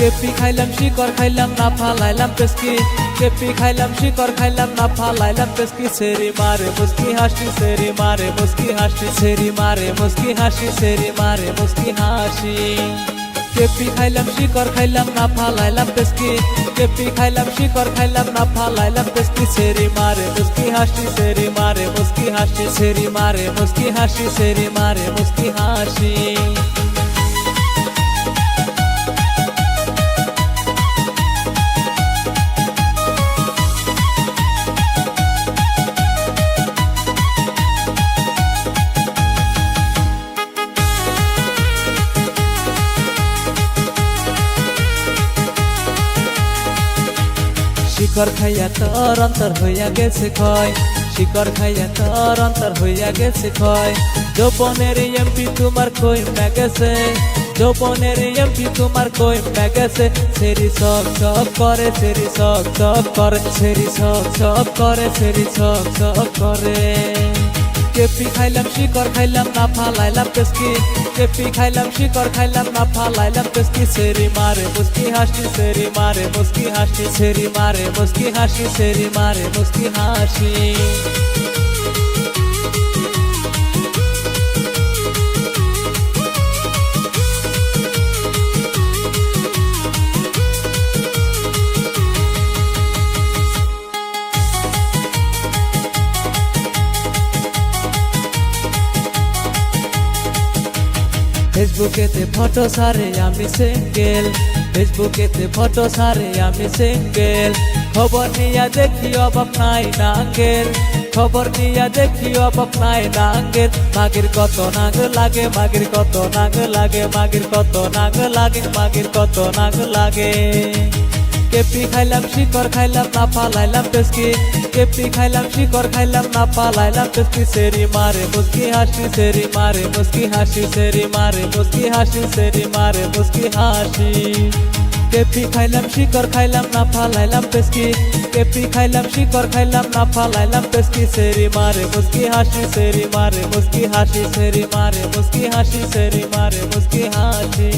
KP খাইলাম শিকড় খাইলাম না ফালাইলাম পেস্কি, কেপি খাইলাম শিকড় খাইলাম না ফালাইলাম পেস্কি। সেরি মারে মুস্কি হাসি, সেরি মারে মুস্কি হাসি, সেরি মারে মুস্কি হাসি, সেরি মারে মুস্কি হাসি। কেপি খাইলাম শিকড় খাইলাম না ফালাইলাম পেস্কি, কেপি খাইলাম শিকড় খাইলাম না ফালাইলাম পেস্কি। সেরি মারে মুস্কি হাসি, সেরি মারে মুস্কি হাসি, সেরি মারে মুস্কি হাসি, সেরি মারে মুস্কি হাসি। শিকড় খাইয়া তোর অন্তর হইয়া গেছে ক্ষয়, শিকড় খাইয়া তোর অন্তর হইয়া গেছে ক্ষয়। যৌবনের এমপি তোমার কই গেছে, যৌবনের এমপি তোমার কই গেছে। সেরি সক সক করে, সেরি সক সক করে, সেরি সক সক করে, সেরি সক সক করে। কেপি খাইলাম শিকড় খাইলাম না ফালাইলাম পেস্কি, কেপি খাইলাম শিকড় খাইলাম না ফালাইলাম পেস্কি। সেরি মারে মুস্কি হাসি, সেরি মারে মুস্কি হাসি, সেরি মারে মুস্কি হাসি, সেরি মারে মুস্কি হাসি। ফেসবুকেতে ফটো সারে আমি সিঙ্গেল, ফেসবুকেতে ফটো সারে আমি সিঙ্গেল। খবর নিয়া দেখি অবাক নাই নাঙ্গেল, খবর নিয়া দেখি অবাক নাই নাঙ্গেল। মাগির কত নাগ লাগে, মাগির কত নাগ লাগে, মাগির কত নাগ লাগে, মাগির কত নাগ লাগে। কেপি খাইলাম শিকড় খাইলাম না ফালাইলাম পেস্কি, কেপি খাইলাম শিকড় খাইলাম না ফালাইলাম পেস্কি। সেরি মারে মুস্কি হাসি, সেরি মারে মুস্কি হাসি, সেরি মারে মুস্কি হাসি, সেরি মারে মুস্কি হাসি। কেপি খাইলাম শিকড় খাইলাম না ফালাইলাম পেস্কি, কেপি খাইলাম শিকড় খাইলাম না ফালাইলাম পেস্কি। সেরি মারে মুস্কি হাসি, সেরি মারে মুস্কি হাসি, সেরি মারে মুস্কি হাসি, সেরি মারে মুস্কি হাসি।